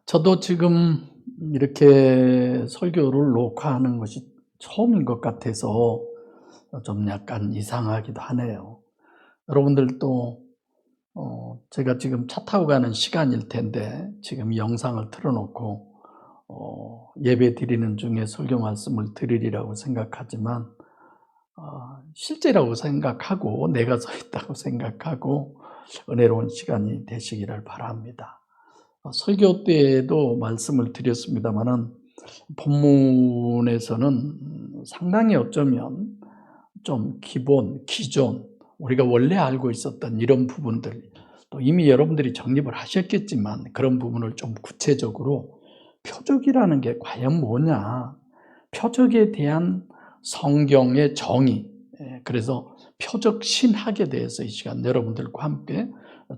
저도 지금 이렇게 설교를 녹화하는 것이 처음인 것 같아서 좀 약간 이상하기도 하네요. 여러분들도 제가 지금 차 타고 가는 시간일 텐데 지금 이 영상을 틀어놓고 예배 드리는 중에 설교 말씀을 드리리라고 생각하지만 실제라고 생각하고 내가 서 있다고 생각하고 은혜로운 시간이 되시기를 바랍니다. 설교 때에도 말씀을 드렸습니다마는 본문에서는 상당히 어쩌면 좀 기존 우리가 원래 알고 있었던 이런 부분들, 또 이미 여러분들이 정립을 하셨겠지만 그런 부분을 좀 구체적으로 표적이라는 게 과연 뭐냐, 표적에 대한 성경의 정의, 그래서 표적 신학에 대해서 이 시간 여러분들과 함께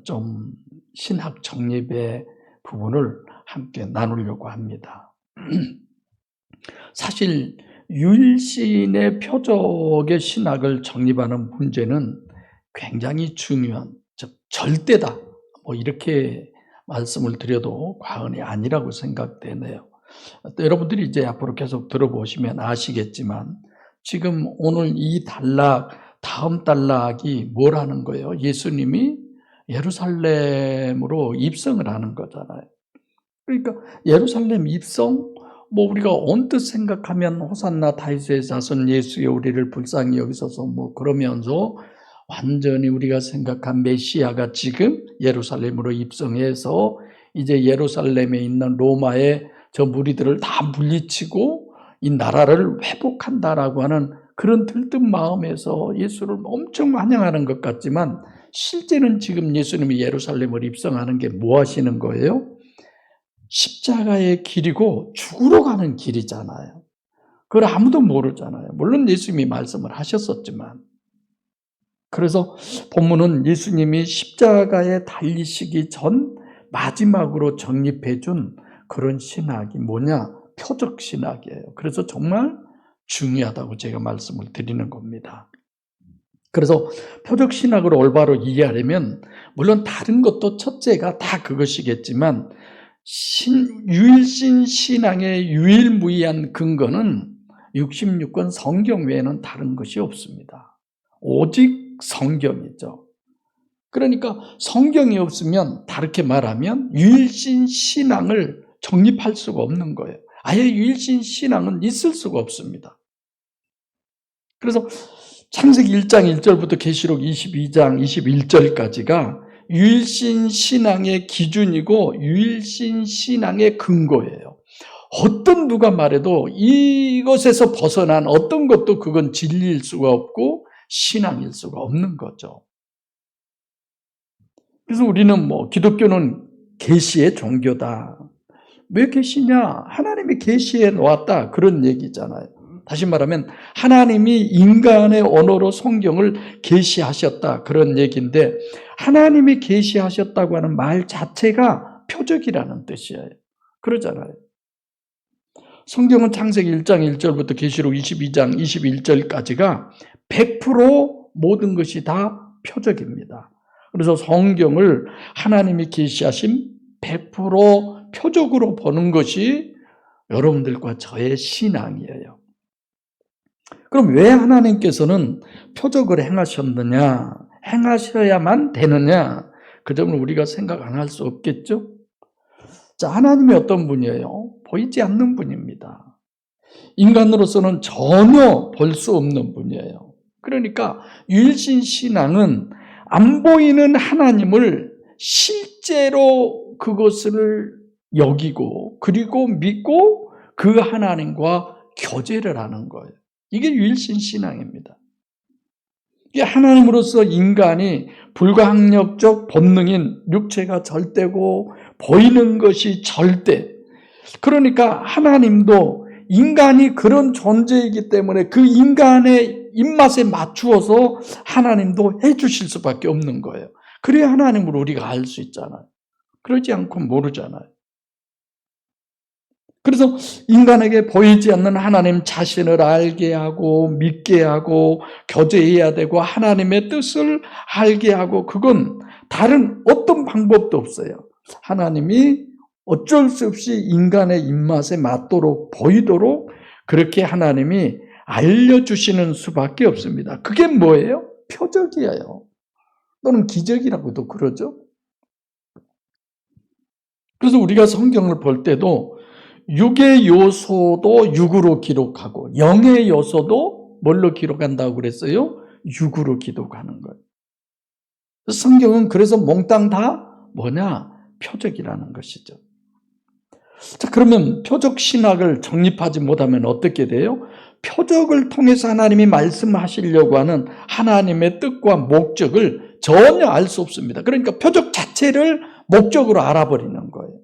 좀 신학 정립의 부분을 함께 나누려고 합니다. 사실 유일신의 표적의 신학을 정립하는 문제는 굉장히 중요한, 즉 절대다, 이렇게 말씀을 드려도 과언이 아니라고 생각되네요. 또 여러분들이 이제 앞으로 계속 들어보시면 아시겠지만 지금 오늘 이 단락, 다음 단락이 뭐라는 거예요? 예수님이 예루살렘으로 입성을 하는 거잖아요. 그러니까 예루살렘 입성, 우리가 언뜻 생각하면 호산나 다윗의 자손 예수의 우리를 불쌍히 여기소서 그러면서 완전히 우리가 생각한 메시아가 지금 예루살렘으로 입성해서 이제 예루살렘에 있는 로마의 저 무리들을 다 물리치고 이 나라를 회복한다라고 하는 그런 들뜬 마음에서 예수를 엄청 환영하는 것 같지만 실제는 지금 예수님이 예루살렘을 입성하는 게 뭐 하시는 거예요? 십자가의 길이고 죽으러 가는 길이잖아요. 그걸 아무도 모르잖아요. 물론 예수님이 말씀을 하셨었지만. 그래서 본문은 예수님이 십자가에 달리시기 전 마지막으로 정립해 준 그런 신학이 뭐냐? 표적 신학이에요. 그래서 정말 중요하다고 제가 말씀을 드리는 겁니다. 그래서 표적 신학을 올바로 이해하려면 물론 다른 것도 첫째가 다 그것이겠지만 유일신 신앙의 유일무이한 근거는 66권 성경 외에는 다른 것이 없습니다. 오직 성경이죠. 그러니까 성경이 없으면 다르게 말하면 유일신 신앙을 정립할 수가 없는 거예요. 아예 유일신 신앙은 있을 수가 없습니다. 그래서 창세기 1장 1절부터 계시록 22장 21절까지가 유일신 신앙의 기준이고 유일신 신앙의 근거예요. 어떤 누가 말해도 이것에서 벗어난 어떤 것도 그건 진리일 수가 없고 신앙일 수가 없는 거죠. 그래서 우리는 기독교는 계시의 종교다. 왜 계시냐? 하나님이 계시해 놓았다. 그런 얘기잖아요. 다시 말하면 하나님이 인간의 언어로 성경을 계시하셨다. 그런 얘기인데 하나님이 계시하셨다고 하는 말 자체가 표적이라는 뜻이에요. 그러잖아요. 성경은 창세기 1장 1절부터 계시록 22장 21절까지가 100% 모든 것이 다 표적입니다. 그래서 성경을 하나님이 계시하신 100% 표적으로 보는 것이 여러분들과 저의 신앙이에요. 그럼 왜 하나님께서는 표적을 행하셨느냐? 행하셔야만 되느냐? 그 점을 우리가 생각 안 할 수 없겠죠? 자, 하나님이 어떤 분이에요? 보이지 않는 분입니다. 인간으로서는 전혀 볼 수 없는 분이에요. 그러니까 유일신 신앙은 안 보이는 하나님을 실제로 그것을 여기고 그리고 믿고 그 하나님과 교제를 하는 거예요. 이게 유일신 신앙입니다. 이게 하나님으로서 인간이 불가항력적 본능인 육체가 절대고 보이는 것이 절대. 그러니까 하나님도 인간이 그런 존재이기 때문에 그 인간의 입맛에 맞추어서 하나님도 해주실 수밖에 없는 거예요. 그래야 하나님을 우리가 알 수 있잖아요. 그러지 않고 모르잖아요. 그래서 인간에게 보이지 않는 하나님 자신을 알게 하고 믿게 하고 교제해야 되고 하나님의 뜻을 알게 하고 그건 다른 어떤 방법도 없어요. 하나님이 어쩔 수 없이 인간의 입맛에 맞도록 보이도록 그렇게 하나님이 알려주시는 수밖에 없습니다. 그게 뭐예요? 표적이에요. 또는 기적이라고도 그러죠. 그래서 우리가 성경을 볼 때도 육의 요소도 육으로 기록하고 영의 요소도 뭘로 기록한다고 그랬어요? 육으로 기록하는 거예요. 성경은 그래서 몽땅 다 뭐냐? 표적이라는 것이죠. 자, 그러면 표적 신학을 정립하지 못하면 어떻게 돼요? 표적을 통해서 하나님이 말씀하시려고 하는 하나님의 뜻과 목적을 전혀 알 수 없습니다. 그러니까 표적 자체를 목적으로 알아버리는 거예요.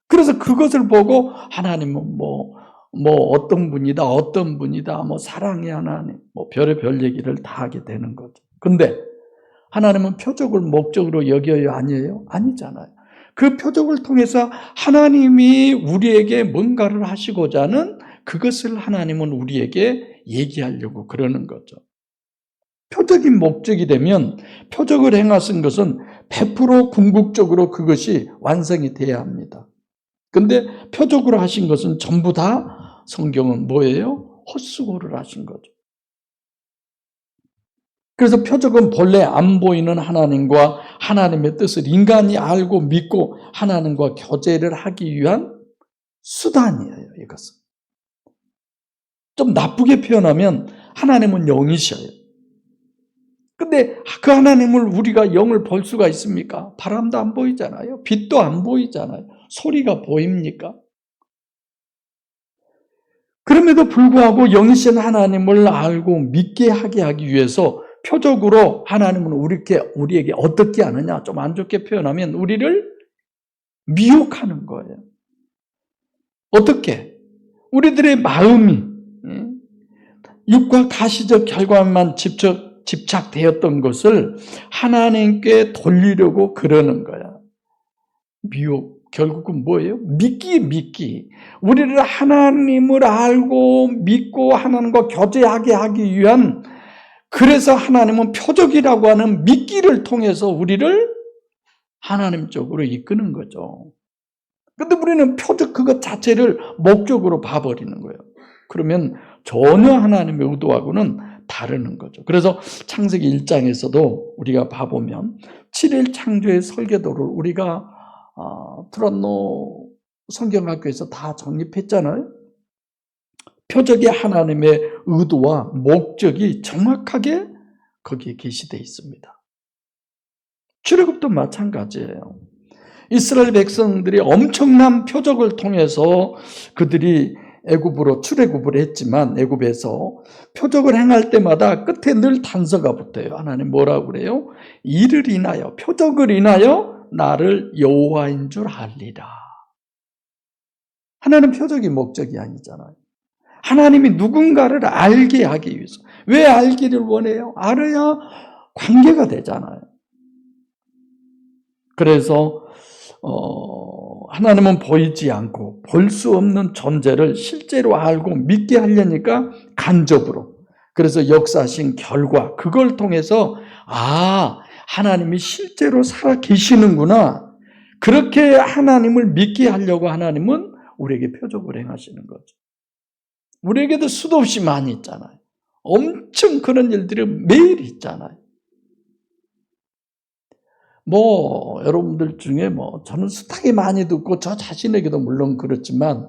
그래서 그것을 보고 하나님은 어떤 분이다, 어떤 분이다, 사랑의 하나님, 별의별 얘기를 다 하게 되는 거죠. 근데 하나님은 표적을 목적으로 여겨요? 아니에요? 아니잖아요. 그 표적을 통해서 하나님이 우리에게 뭔가를 하시고자 하는 그것을 하나님은 우리에게 얘기하려고 그러는 거죠. 표적이 목적이 되면 표적을 행하신 것은 100% 궁극적으로 그것이 완성이 돼야 합니다. 근데 표적으로 하신 것은 전부 다 성경은 뭐예요? 헛수고를 하신 거죠. 그래서 표적은 본래 안 보이는 하나님과 하나님의 뜻을 인간이 알고 믿고 하나님과 교제를 하기 위한 수단이에요, 이것은. 좀 나쁘게 표현하면 하나님은 영이셔요. 근데 그 하나님을 우리가 영을 볼 수가 있습니까? 바람도 안 보이잖아요. 빛도 안 보이잖아요. 소리가 보입니까? 그럼에도 불구하고 영이신 하나님을 알고 믿게 하게 하기 위해서 표적으로 하나님은 우리에게 어떻게 하느냐? 좀 안 좋게 표현하면 우리를 미혹하는 거예요. 어떻게? 우리들의 마음이 육과 가시적 결과만 집착되었던 것을 하나님께 돌리려고 그러는 거야. 미혹. 결국은 뭐예요? 믿기. 우리를 하나님을 알고 믿고 하나님과 교제하게 하기 위한, 그래서 하나님은 표적이라고 하는 믿기를 통해서 우리를 하나님 쪽으로 이끄는 거죠. 근데 우리는 표적 그것 자체를 목적으로 봐버리는 거예요. 그러면 전혀 하나님의 의도하고는 다르는 거죠. 그래서 창세기 1장에서도 우리가 봐보면 7일 창조의 설계도를 우리가 트란노 성경학교에서 다 정립했잖아요. 표적의 하나님의 의도와 목적이 정확하게 거기에 게시되어 있습니다. 출애굽도 마찬가지예요. 이스라엘 백성들이 엄청난 표적을 통해서 그들이 애굽으로 출애굽을 했지만 애굽에서 표적을 행할 때마다 끝에 늘 단서가 붙어요. 하나님 뭐라고 그래요? 이를 인하여, 표적을 인하여 나를 여호와인 줄 알리라. 하나님 표적이 목적이 아니잖아요. 하나님이 누군가를 알게 하기 위해서. 왜 알기를 원해요? 알아야 관계가 되잖아요. 그래서 하나님은 보이지 않고 볼 수 없는 존재를 실제로 알고 믿게 하려니까 간접으로, 그래서 역사하신 결과, 그걸 통해서 하나님이 실제로 살아 계시는구나, 그렇게 하나님을 믿게 하려고 하나님은 우리에게 표적을 행하시는 거죠. 우리에게도 수도 없이 많이 있잖아요. 엄청 그런 일들이 매일 있잖아요. 여러분들 중에 저는 숱하게 많이 듣고 저 자신에게도 물론 그렇지만,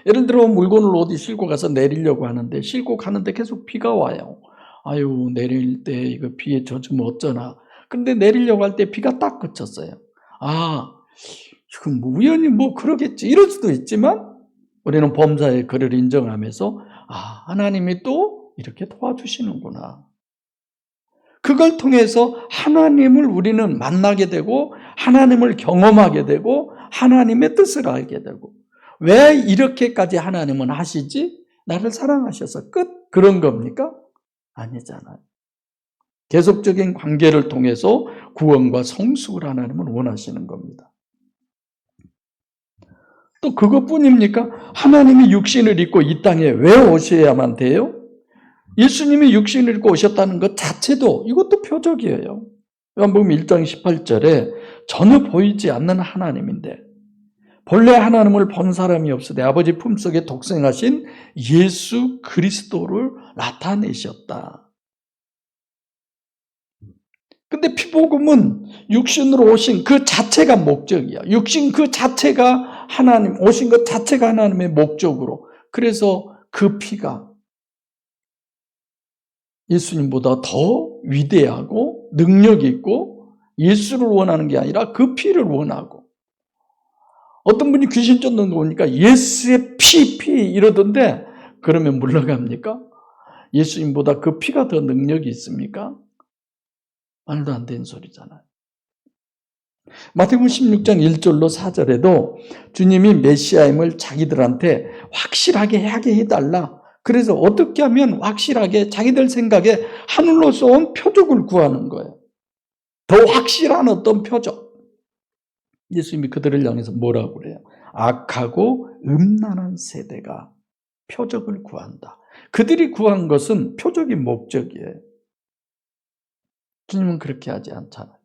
예를 들어 물건을 어디 싣고 가서 내리려고 하는데, 싣고 가는데 계속 비가 와요. 아유, 내릴 때 이거 비에 젖으면 어쩌나. 근데 내리려고 할 때 비가 딱 그쳤어요. 이건 우연히 그러겠지. 이럴 수도 있지만, 우리는 범사의 그를 인정하면서, 하나님이 또 이렇게 도와주시는구나. 그걸 통해서 하나님을 우리는 만나게 되고 하나님을 경험하게 되고 하나님의 뜻을 알게 되고, 왜 이렇게까지 하나님은 하시지? 나를 사랑하셔서 끝? 그런 겁니까? 아니잖아요. 계속적인 관계를 통해서 구원과 성숙을 하나님은 원하시는 겁니다. 또 그것뿐입니까? 하나님이 육신을 입고 이 땅에 왜 오셔야만 돼요? 예수님이 육신을 입고 오셨다는 것 자체도 이것도 표적이에요. 요한복음 1장 18절에 전혀 보이지 않는 하나님인데 본래 하나님을 본 사람이 없으되 아버지 품속에 독생하신 예수 그리스도를 나타내셨다. 근데 피복음은 육신으로 오신 그 자체가 목적이야. 육신 그 자체가 하나님, 오신 것 자체가 하나님의 목적으로. 그래서 그 피가 예수님보다 더 위대하고 능력 있고 예수를 원하는 게 아니라 그 피를 원하고. 어떤 분이 귀신 쫓는 거 보니까 예수의 피 이러던데 그러면 물러갑니까? 예수님보다 그 피가 더 능력이 있습니까? 말도 안 되는 소리잖아요. 마태복음 16장 1절로 4절에도 주님이 메시아임을 자기들한테 확실하게 하게 해달라. 그래서 어떻게 하면 확실하게 자기들 생각에 하늘로서 온 표적을 구하는 거예요. 더 확실한 어떤 표적. 예수님이 그들을 향해서 뭐라고 그래요? 악하고 음란한 세대가 표적을 구한다. 그들이 구한 것은 표적이 목적이에요. 주님은 그렇게 하지 않잖아요.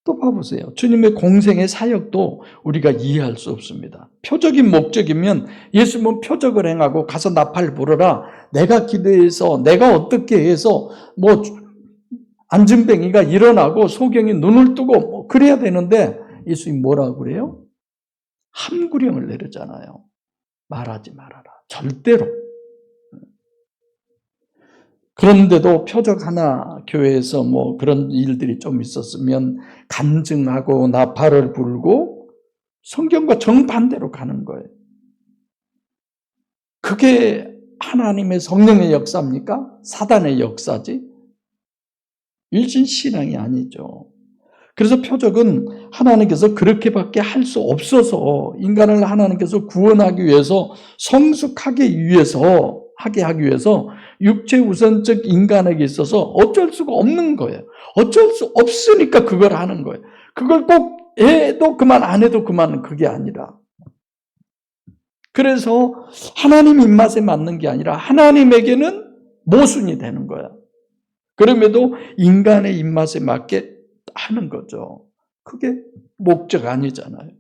또 봐보세요. 주님의 공생의 사역도 우리가 이해할 수 없습니다. 표적인 목적이면 예수님은 표적을 행하고 가서 나팔 불어라. 내가 기도해서 내가 어떻게 해서 뭐 안진뱅이가 일어나고 소경이 눈을 뜨고 뭐 그래야 되는데 예수님 뭐라고 그래요? 함구령을 내리잖아요. 말하지 말아라. 절대로. 그런데도 표적 하나 교회에서 뭐 그런 일들이 좀 있었으면 간증하고 나팔을 불고 성경과 정반대로 가는 거예요. 그게 하나님의 성령의 역사입니까? 사단의 역사지? 일진 신앙이 아니죠. 그래서 표적은 하나님께서 그렇게밖에 할 수 없어서 인간을 하나님께서 구원하기 위해서 성숙하게 위해서 하게 하기 위해서 육체 우선적 인간에게 있어서 어쩔 수가 없는 거예요. 어쩔 수 없으니까 그걸 하는 거예요. 그걸 꼭 해도 그만 안 해도 그만 그게 아니라. 그래서 하나님 입맛에 맞는 게 아니라 하나님에게는 모순이 되는 거야. 그럼에도 인간의 입맛에 맞게 하는 거죠. 그게 목적 아니잖아요.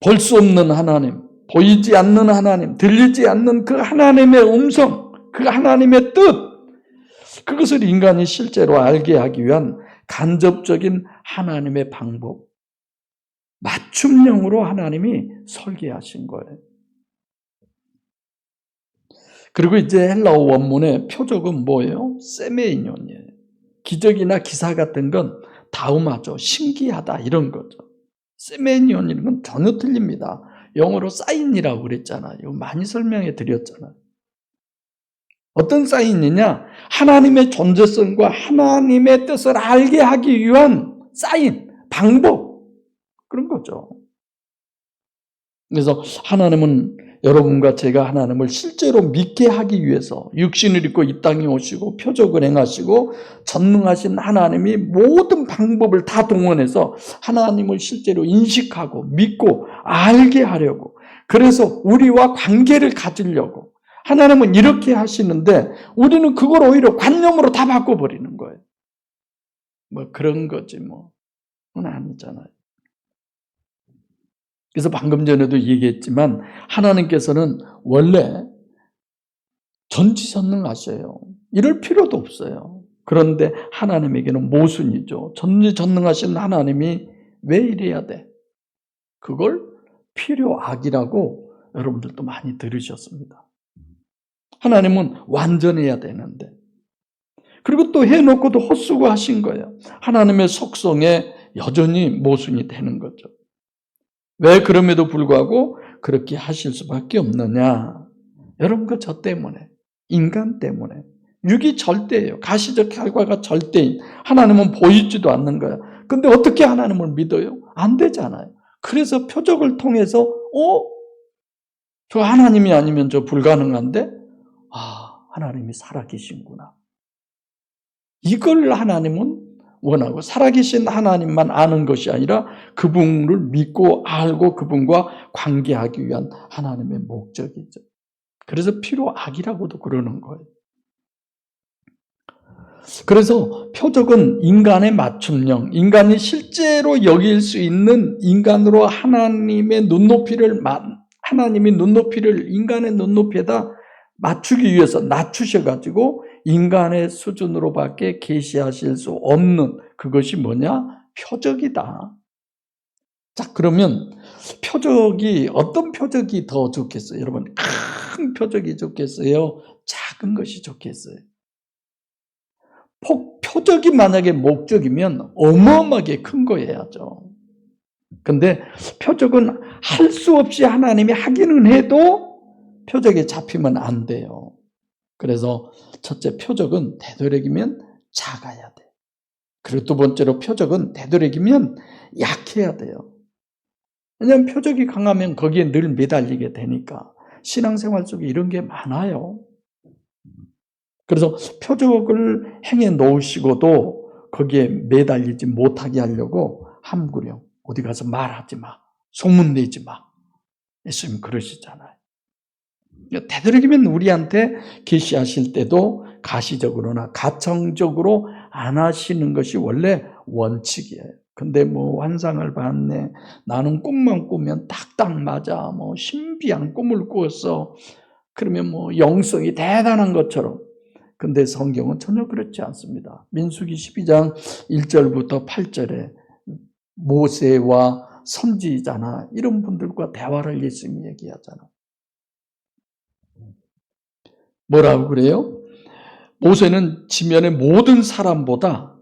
볼 수 없는 하나님, 보이지 않는 하나님, 들리지 않는 그 하나님의 음성, 그 하나님의 뜻, 그것을 인간이 실제로 알게 하기 위한 간접적인 하나님의 방법, 맞춤형으로 하나님이 설계하신 거예요. 그리고 이제 헬라어 원문의 표적은 뭐예요? 세메이뇽이에요. 기적이나 기사 같은 건 다음하죠. 신기하다 이런 거죠. 세메니온 이런 건 전혀 틀립니다. 영어로 사인이라고 그랬잖아요. 이거 많이 설명해 드렸잖아요. 어떤 사인이냐? 하나님의 존재성과 하나님의 뜻을 알게 하기 위한 사인, 방법 그런 거죠. 그래서 하나님은 여러분과 제가 하나님을 실제로 믿게 하기 위해서 육신을 입고 이 땅에 오시고 표적을 행하시고 전능하신 하나님이 모든 방법을 다 동원해서 하나님을 실제로 인식하고 믿고 알게 하려고, 그래서 우리와 관계를 가지려고 하나님은 이렇게 하시는데 우리는 그걸 오히려 관념으로 다 바꿔버리는 거예요. 뭐 그런 거지 뭐. 그건 아니잖아요. 그래서 방금 전에도 얘기했지만 하나님께서는 원래 전지전능하셔요. 이럴 필요도 없어요. 그런데 하나님에게는 모순이죠. 전지전능하신 하나님이 왜 이래야 돼? 그걸 필요악이라고 여러분들도 많이 들으셨습니다. 하나님은 완전해야 되는데, 그리고 또 해놓고도 헛수고 하신 거예요. 하나님의 속성에 여전히 모순이 되는 거죠. 왜 그럼에도 불구하고 그렇게 하실 수밖에 없느냐? 여러분과 저 때문에, 인간 때문에. 육이 절대예요. 가시적 결과가 절대인. 하나님은 보이지도 않는 거야. 근데 어떻게 하나님을 믿어요? 안 되잖아요. 그래서 표적을 통해서 저 하나님이 아니면 저 불가능한데 하나님이 살아계신구나. 이걸 하나님은 원하고, 살아계신 하나님만 아는 것이 아니라 그분을 믿고 알고 그분과 관계하기 위한 하나님의 목적이죠. 그래서 필요악이라고도 그러는 거예요. 그래서 표적은 인간의 맞춤형, 인간이 실제로 여길 수 있는 인간으로 하나님의 눈높이를 인간의 눈높이에다 맞추기 위해서 낮추셔가지고 인간의 수준으로밖에 계시하실 수 없는 그것이 뭐냐? 표적이다. 자, 그러면 표적이 어떤 표적이 더 좋겠어요? 여러분, 큰 표적이 좋겠어요? 작은 것이 좋겠어요? 표적이 만약에 목적이면 어마어마하게 큰 거 해야죠. 근데 표적은 할 수 없이 하나님이 하기는 해도 표적에 잡히면 안 돼요. 그래서 첫째, 표적은 되도록이면 작아야 돼요. 그리고 두 번째로 표적은 되도록이면 약해야 돼요. 왜냐하면 표적이 강하면 거기에 늘 매달리게 되니까. 신앙생활 속에 이런 게 많아요. 그래서 표적을 행해 놓으시고도 거기에 매달리지 못하게 하려고 함구령, 어디 가서 말하지 마, 소문내지 마. 예수님 그러시잖아요. 되도록이면 우리한테 계시하실 때도 가시적으로나 가청적으로 안 하시는 것이 원래 원칙이에요. 근데 뭐 환상을 봤네, 나는 꿈만 꾸면 딱딱 맞아, 뭐 신비한 꿈을 꾸었어, 그러면 뭐 영성이 대단한 것처럼. 근데 성경은 전혀 그렇지 않습니다. 민수기 12장 1절부터 8절에 모세와 선지자나 이런 분들과 대화를 예수님이 얘기하잖아. 뭐라고 그래요? 모세는 지면의 모든 사람보다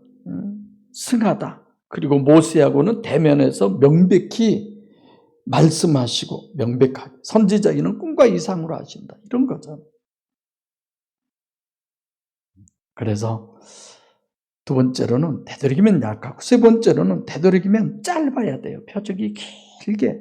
승하다. 그리고 모세하고는 대면에서 명백히 말씀하시고 명백하게, 선지자에게는 꿈과 이상으로 하신다. 이런 거죠. 그래서 두 번째로는 되도록이면 약하고, 세 번째로는 되도록이면 짧아야 돼요. 표적이 길게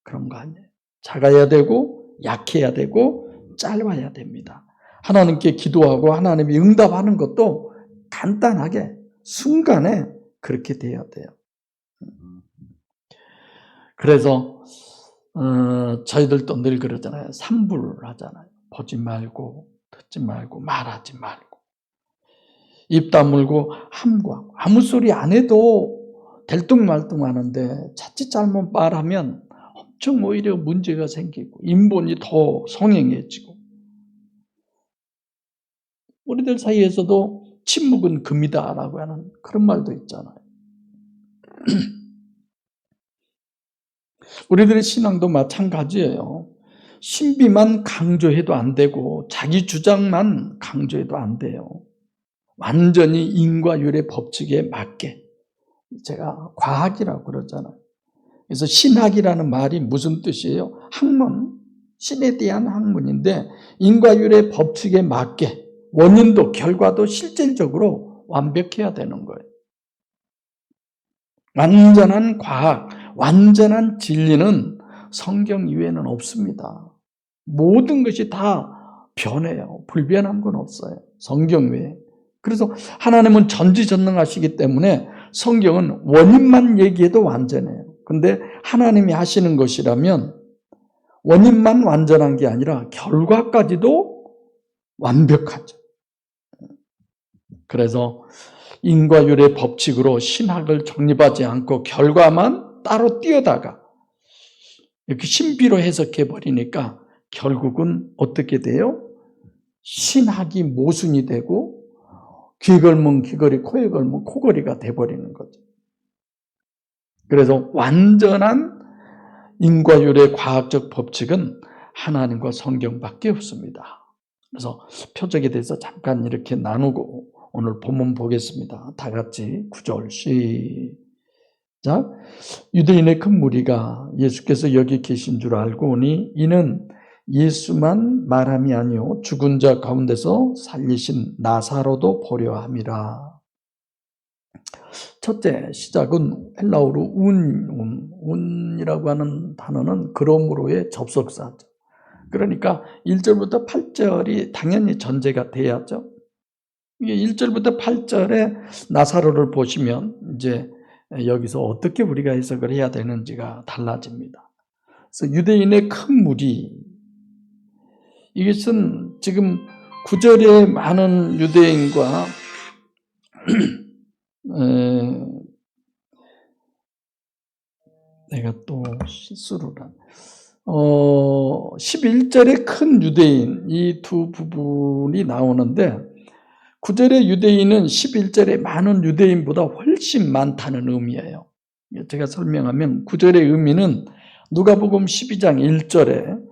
그런 거 아니에요. 작아야 되고 약해야 되고 짧아야 됩니다. 하나님께 기도하고 하나님이 응답하는 것도 간단하게 순간에 그렇게 돼야 돼요. 그래서 저희들도 늘 그러잖아요. 삼불하잖아요. 보지 말고 듣지 말고 말하지 말고 입 다물고 함구하고. 아무 소리 안 해도 들뚱말뚱하는데 자칫 잘못 말하면 엄청 오히려 문제가 생기고 인본이 더 성행해지고. 우리들 사이에서도 침묵은 금이다라고 하는 그런 말도 있잖아요. 우리들의 신앙도 마찬가지예요. 신비만 강조해도 안 되고 자기 주장만 강조해도 안 돼요. 완전히 인과율의 법칙에 맞게. 제가 과학이라고 그러잖아요. 그래서 신학이라는 말이 무슨 뜻이에요? 학문, 신에 대한 학문인데 인과율의 법칙에 맞게 원인도 결과도 실질적으로 완벽해야 되는 거예요. 완전한 과학, 완전한 진리는 성경 이외에는 없습니다. 모든 것이 다 변해요. 불변한 건 없어요. 성경 외에. 그래서 하나님은 전지전능하시기 때문에 성경은 원인만 얘기해도 완전해요. 근데 하나님이 하시는 것이라면 원인만 완전한 게 아니라 결과까지도 완벽하죠. 그래서 인과율의 법칙으로 신학을 정립하지 않고 결과만 따로 띄어다가 이렇게 신비로 해석해 버리니까 결국은 어떻게 돼요? 신학이 모순이 되고 귀 걸면 귀걸이, 코에 걸면 코걸이가 돼버리는 거죠. 그래서 완전한 인과율의 과학적 법칙은 하나님과 성경밖에 없습니다. 그래서 표적에 대해서 잠깐 이렇게 나누고 오늘 본문 보겠습니다. 다 같이 9절 시작. 유대인의 큰 무리가 예수께서 여기 계신 줄 알고 오니 이는 예수만 말함이 아니요 죽은 자 가운데서 살리신 나사로도 보려 함이라. 첫째 시작은 헬라어로 운이라고 하는 단어는 그러므로의 접속사죠. 그러니까 1절부터 8절이 당연히 전제가 돼야죠. 이게 1절부터 8절에 나사로를 보시면 이제 여기서 어떻게 우리가 해석을 해야 되는지가 달라집니다. 그래서 유대인의 큰 무리, 이것은 지금 9절에 많은 유대인과 내가 또 실수를 11절에 큰 유대인 이 두 부분이 나오는데 9절의 유대인은 11절에 많은 유대인보다 훨씬 많다는 의미예요. 제가 설명하면 9절의 의미는 누가복음 12장 1절에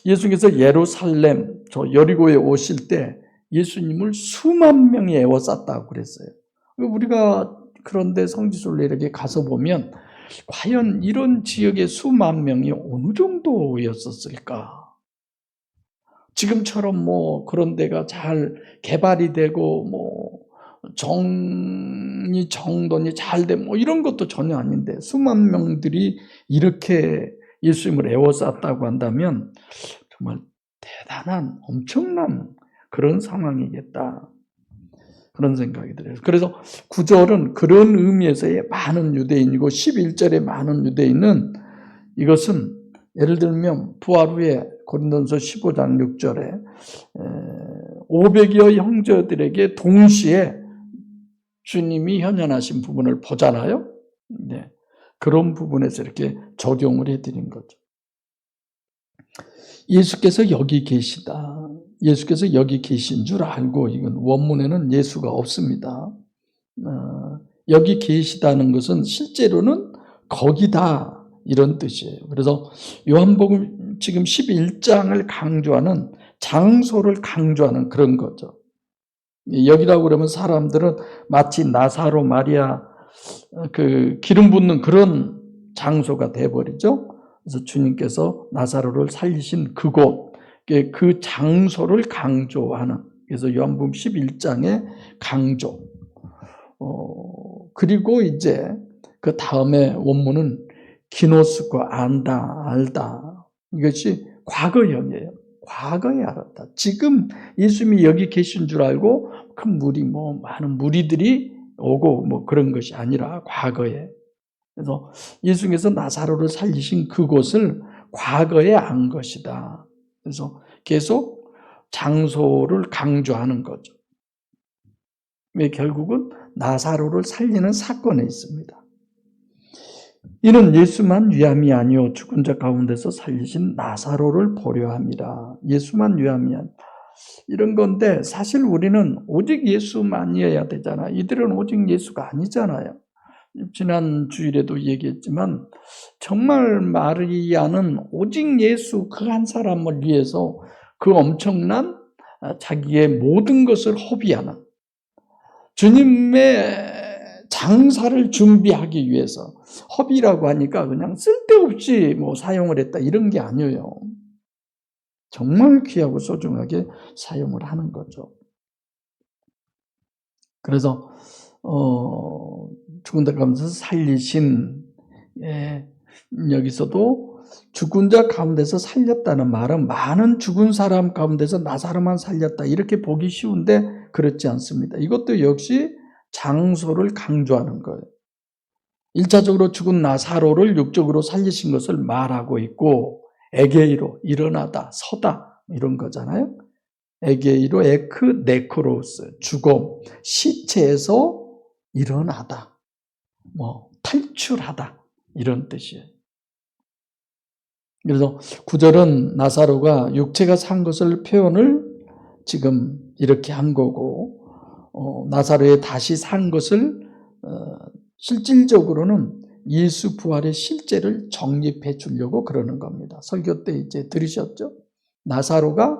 예수께서 예루살렘 저 여리고에 오실 때 예수님을 수만 명이 애워쌌다고 그랬어요. 우리가 그런데 성지순례 이렇게 가서 보면 과연 이런 지역의 수만 명이 어느 정도였었을까? 지금처럼 뭐 그런 데가 잘 개발이 되고 뭐 정돈이 잘 돼 뭐 이런 것도 전혀 아닌데 수만 명들이 이렇게 예수님을 애워쌌다고 한다면 정말 대단한 엄청난 그런 상황이겠다. 그런 생각이 들어요. 그래서 9절은 그런 의미에서의 많은 유대인이고 11절의 많은 유대인은 이것은 예를 들면 부활 후에 고린도전서 15장 6절에 500여 형제들에게 동시에 주님이 현현하신 부분을 보잖아요. 네. 그런 부분에서 이렇게 적용을 해드린 거죠. 예수께서 여기 계시다. 예수께서 여기 계신 줄 알고 이건 원문에는 예수가 없습니다. 여기 계시다는 것은 실제로는 거기다 이런 뜻이에요. 그래서 요한복음 지금 11장을 강조하는 장소를 강조하는 그런 거죠. 여기라고 그러면 사람들은 마치 나사로 마리아 그 기름 붓는 그런 장소가 돼버리죠. 그래서 주님께서 나사로를 살리신 그곳, 그 장소를 강조하는, 그래서 요한복음 11장의 강조. 그리고 이제 그 다음에 원문은 기노스코 안다, 알다. 이것이 과거형이에요. 과거에 알았다. 지금 예수님이 여기 계신 줄 알고 큰 무리, 많은 무리들이 오고 그런 것이 아니라 과거에. 그래서 예수님께서 나사로를 살리신 그곳을 과거에 안 것이다. 그래서 계속 장소를 강조하는 거죠. 결국은 나사로를 살리는 사건에 있습니다. 이는 예수만 위함이 아니요 죽은 자 가운데서 살리신 나사로를 보려 함이라. 예수만 위함이 아니요. 이런 건데 사실 우리는 오직 예수만이어야 되잖아. 이들은 오직 예수가 아니잖아요. 지난 주일에도 얘기했지만 정말 마리아는 오직 예수 그 한 사람을 위해서 그 엄청난 자기의 모든 것을 허비하는 주님의 장사를 준비하기 위해서 허비라고 하니까 그냥 쓸데없이 사용을 했다 이런 게 아니에요. 정말 귀하고 소중하게 사용을 하는 거죠. 그래서 죽은 자 가운데서 살리신, 여기서도 죽은 자 가운데서 살렸다는 말은 많은 죽은 사람 가운데서 나사로만 살렸다 이렇게 보기 쉬운데 그렇지 않습니다. 이것도 역시 장소를 강조하는 거예요. 1차적으로 죽은 나사로를 육적으로 살리신 것을 말하고 있고 에게이로 일어나다, 서다 이런 거잖아요. 에게이로 에크 네크로스 죽음, 시체에서 일어나다, 탈출하다 이런 뜻이에요. 그래서 9절은 나사로가 육체가 산 것을 표현을 지금 이렇게 한 거고 나사로의 다시 산 것을 실질적으로는 예수 부활의 실제를 정립해 주려고 그러는 겁니다. 설교 때 이제 들으셨죠? 나사로가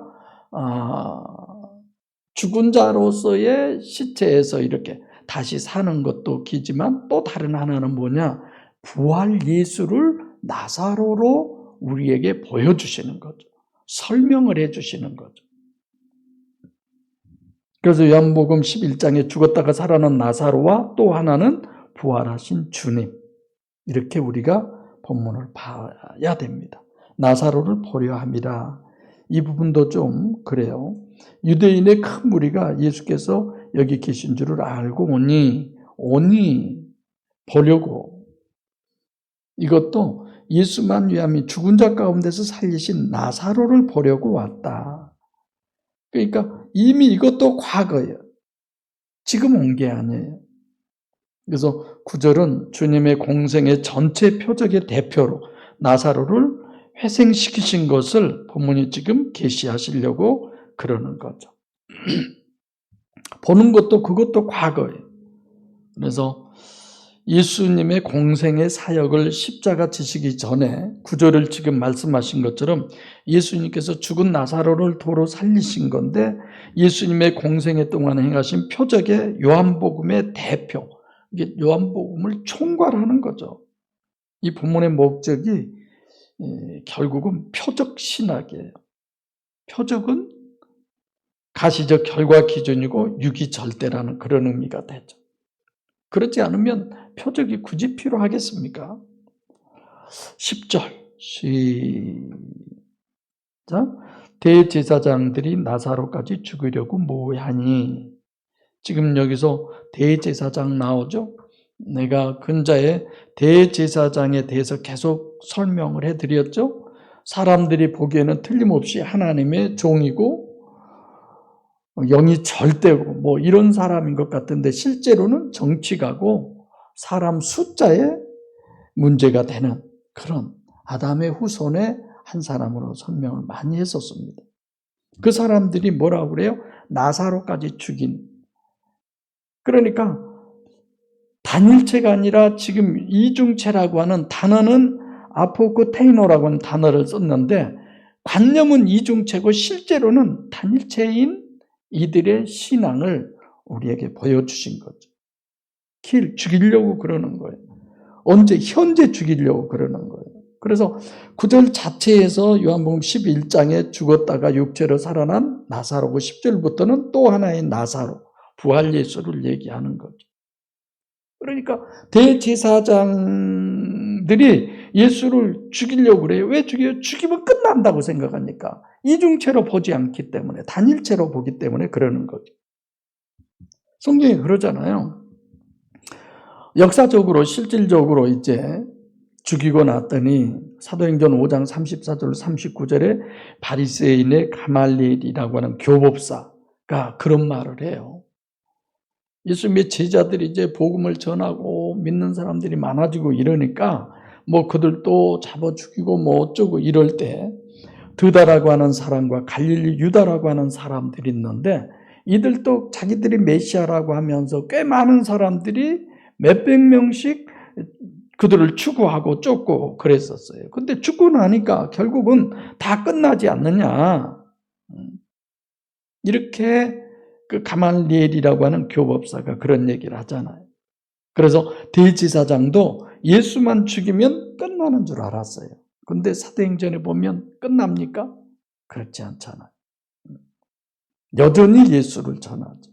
죽은 자로서의 시체에서 이렇게 다시 사는 것도 기지만 또 다른 하나는 뭐냐? 부활 예수를 나사로로 우리에게 보여주시는 거죠. 설명을 해주시는 거죠. 그래서 요한복음 11장에 죽었다가 살아난 나사로와 또 하나는 부활하신 주님. 이렇게 우리가 본문을 봐야 됩니다. 나사로를 보려 함이라. 이 부분도 좀 그래요. 유대인의 큰 무리가 예수께서 여기 계신 줄을 알고 오니 보려고. 이것도 예수만 위함이 죽은 자 가운데서 살리신 나사로를 보려고 왔다. 그러니까 이미 이것도 과거예요. 지금 온 게 아니에요. 그래서 9절은 주님의 공생의 전체 표적의 대표로 나사로를 회생시키신 것을 본문이 지금 계시하시려고 그러는 거죠. 보는 것도 그것도 과거예요. 그래서 예수님의 공생의 사역을 십자가 지시기 전에 9절을 지금 말씀하신 것처럼 예수님께서 죽은 나사로를 도로 살리신 건데 예수님의 공생의 동안 행하신 표적의 요한복음의 대표, 이게 요한복음을 총괄하는 거죠. 이 본문의 목적이 결국은 표적 신학이에요. 표적은 가시적 결과 기준이고 유기절대라는 그런 의미가 되죠. 그렇지 않으면 표적이 굳이 필요하겠습니까? 10절 시작. 대제사장들이 나사로까지 죽이려고 모하니, 지금 여기서 대제사장 나오죠? 내가 근자에 대제사장에 대해서 계속 설명을 해드렸죠? 사람들이 보기에는 틀림없이 하나님의 종이고 영이 절대고 뭐 이런 사람인 것 같은데 실제로는 정치가고 사람 숫자에 문제가 되는 그런 아담의 후손의 한 사람으로 설명을 많이 했었습니다. 그 사람들이 뭐라고 그래요? 나사로까지 죽인. 그러니까 단일체가 아니라 지금 이중체라고 하는 단어는 아포크테이노라고 하는 단어를 썼는데 관념은 이중체고 실제로는 단일체인 이들의 신앙을 우리에게 보여주신 거죠. 죽이려고 그러는 거예요. 언제? 현재 죽이려고 그러는 거예요. 그래서 9절 자체에서 요한복음 11장에 죽었다가 육체로 살아난 나사로고 10절부터는 또 하나의 나사로, 부활 예수를 얘기하는 거죠. 그러니까 대제사장들이 예수를 죽이려고 그래요. 왜 죽여요? 죽이면 끝난다고 생각하니까. 이중체로 보지 않기 때문에, 단일체로 보기 때문에 그러는 거죠. 성경이 그러잖아요. 역사적으로 실질적으로 이제 죽이고 났더니 사도행전 5장 34절 39절에 바리새인의 가말리엘이라고 하는 교법사가 그런 말을 해요. 예수님의 제자들이 이제 복음을 전하고 믿는 사람들이 많아지고 이러니까 뭐 그들도 잡아 죽이고 뭐 어쩌고 이럴 때 드다라고 하는 사람과 갈릴리 유다라고 하는 사람들이 있는데 이들도 자기들이 메시아라고 하면서 꽤 많은 사람들이 몇백 명씩 그들을 추구하고 쫓고 그랬었어요. 근데 죽고 나니까 결국은 다 끝나지 않느냐. 이렇게 그 가말리엘이라고 하는 교법사가 그런 얘기를 하잖아요. 그래서 대제사장도 예수만 죽이면 끝나는 줄 알았어요. 근데 사도행전에 보면 끝납니까? 그렇지 않잖아요. 여전히 예수를 전하죠.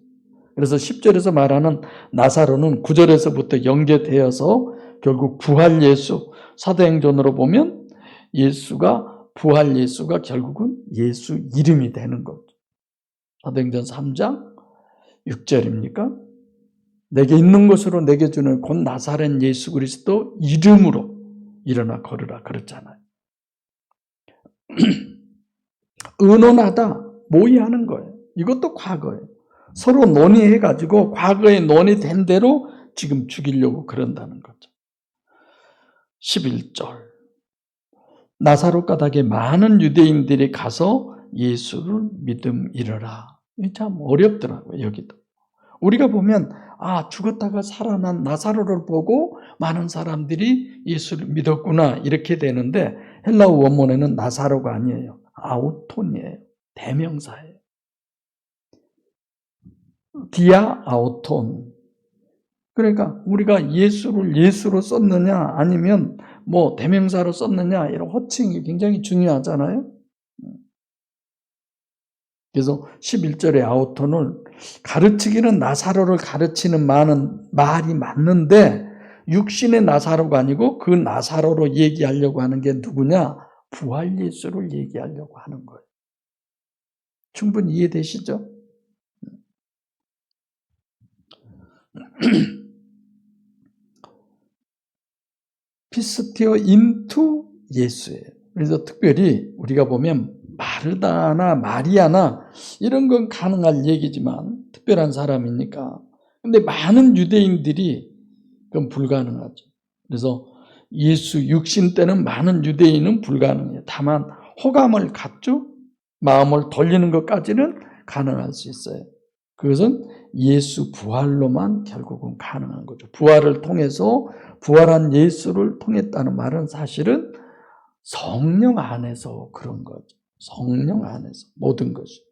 그래서 10절에서 말하는 나사로는 9절에서부터 연계되어서 결국 부활 예수, 사도행전으로 보면 부활 예수가 결국은 예수 이름이 되는 거죠. 사도행전 3장 6절입니까? 내게 있는 것으로 내게 주는 곧 나사렛 예수 그리스도 이름으로 일어나 걸으라 그랬잖아요. 의논하다 모의하는 거예요. 이것도 과거예요. 서로 논의해가지고 과거에 논의된 대로 지금 죽이려고 그런다는 거죠. 11절 나사로 가닥에 많은 유대인들이 가서 예수를 믿음 이르라. 이게 참 어렵더라고요. 여기도. 우리가 보면 죽었다가 살아난 나사로를 보고 많은 사람들이 예수를 믿었구나 이렇게 되는데 헬라어 원문에는 나사로가 아니에요. 아우톤이에요. 대명사예요. 디아 아우톤. 그러니까 우리가 예수를 예수로 썼느냐 아니면 뭐 대명사로 썼느냐 이런 호칭이 굉장히 중요하잖아요. 그래서 11절의 아우톤을 가르치기는 나사로를 가르치는 말이 맞는데 육신의 나사로가 아니고 그 나사로로 얘기하려고 하는 게 누구냐? 부활 예수를 얘기하려고 하는 거예요. 충분히 이해되시죠? 피스티오 인투 예수예요. 그래서 특별히 우리가 보면 마르다나 마리아나 이런 건 가능할 얘기지만 특별한 사람이니까. 근데 많은 유대인들이 그건 불가능하죠. 그래서 예수 육신 때는 많은 유대인은 불가능해요. 다만 호감을 갖죠. 마음을 돌리는 것까지는 가능할 수 있어요. 그것은 예수 부활로만 결국은 가능한 거죠. 부활을 통해서 부활한 예수를 통했다는 말은 사실은 성령 안에서 그런 거죠. 성령 안에서 모든 것이.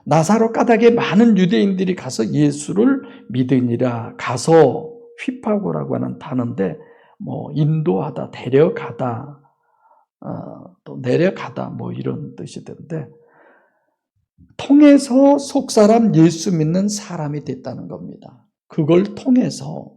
나사로 까닭에 많은 유대인들이 가서 예수를 믿으니라. 가서 휘파고라고 하는 단어인데 인도하다, 데려가다, 또 내려가다 이런 뜻이 되는데 통해서 속사람 예수 믿는 사람이 됐다는 겁니다. 그걸 통해서.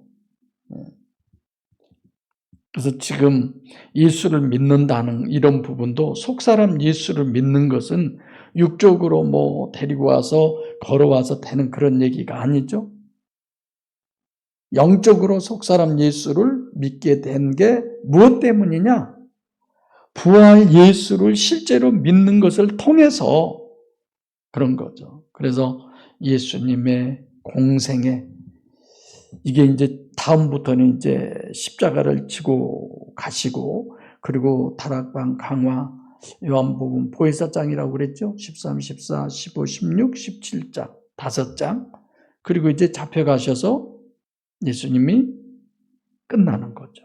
그래서 지금 예수를 믿는다는 이런 부분도 속사람 예수를 믿는 것은 육적으로 데리고 와서 걸어와서 되는 그런 얘기가 아니죠. 영적으로 속사람 예수를 믿게 된 게 무엇 때문이냐? 부활 예수를 실제로 믿는 것을 통해서 그런 거죠. 그래서 예수님의 공생에 이게 이제 다음부터는 이제 십자가를 지고 가시고 그리고 다락방 강화 요한복음 보혜사장이라고 그랬죠. 13, 14, 15, 16, 17장 5장 그리고 이제 잡혀가셔서 예수님이 끝나는 거죠.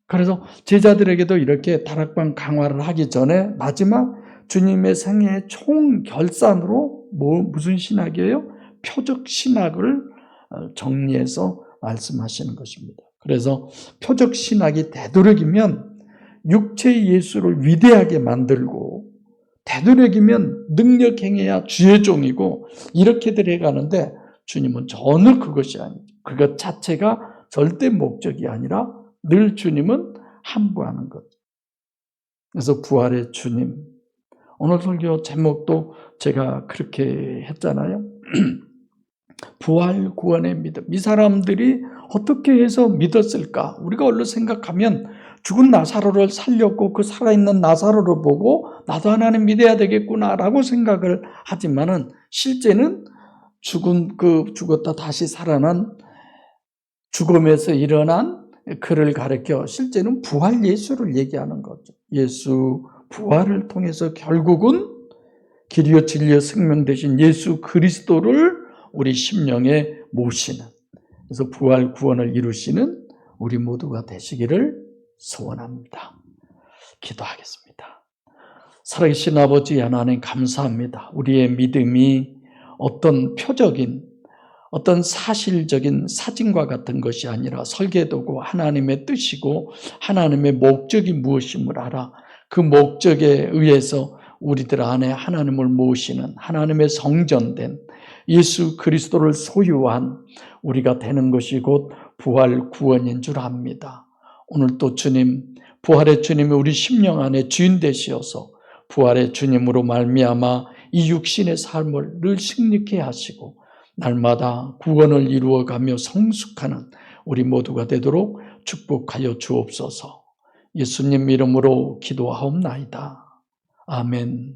그래서 제자들에게도 이렇게 다락방 강화를 하기 전에 마지막 주님의 생애의 총결산으로 무슨 신학이에요? 표적 신학을 정리해서 말씀하시는 것입니다. 그래서 표적 신학이 되도록이면 육체의 예수를 위대하게 만들고 되도록이면 능력 행해야 주의 종이고 이렇게들 해가는데 주님은 전혀 그것이 아니죠. 그것 자체가 절대 목적이 아니라 늘 주님은 함구하는 것. 그래서 부활의 주님. 오늘 설교 제목도 제가 그렇게 했잖아요. 부활 구원의 믿음. 이 사람들이 어떻게 해서 믿었을까? 우리가 얼른 생각하면 죽은 나사로를 살렸고 그 살아있는 나사로를 보고 나도 하나님 믿어야 되겠구나라고 생각을 하지만은 실제는 죽었다 다시 살아난 죽음에서 일어난 그를 가리켜 실제는 부활 예수를 얘기하는 거죠. 예수 부활을 통해서 결국은 길이요 진리요 생명 되신 예수 그리스도를 우리 심령에 모시는, 그래서 부활 구원을 이루시는 우리 모두가 되시기를 소원합니다. 기도하겠습니다. 살아계신 아버지 하나님 감사합니다. 우리의 믿음이 어떤 표적인 어떤 사실적인 사진과 같은 것이 아니라 설계도고 하나님의 뜻이고 하나님의 목적이 무엇임을 알아 그 목적에 의해서 우리들 안에 하나님을 모시는 하나님의 성전된 예수 그리스도를 소유한 우리가 되는 것이 곧 부활 구원인 줄 압니다. 오늘 또 주님, 부활의 주님이 우리 심령 안에 주인 되시어서 부활의 주님으로 말미암아 이 육신의 삶을 늘 승리케 하시고 날마다 구원을 이루어가며 성숙하는 우리 모두가 되도록 축복하여 주옵소서. 예수님 이름으로 기도하옵나이다. 아멘.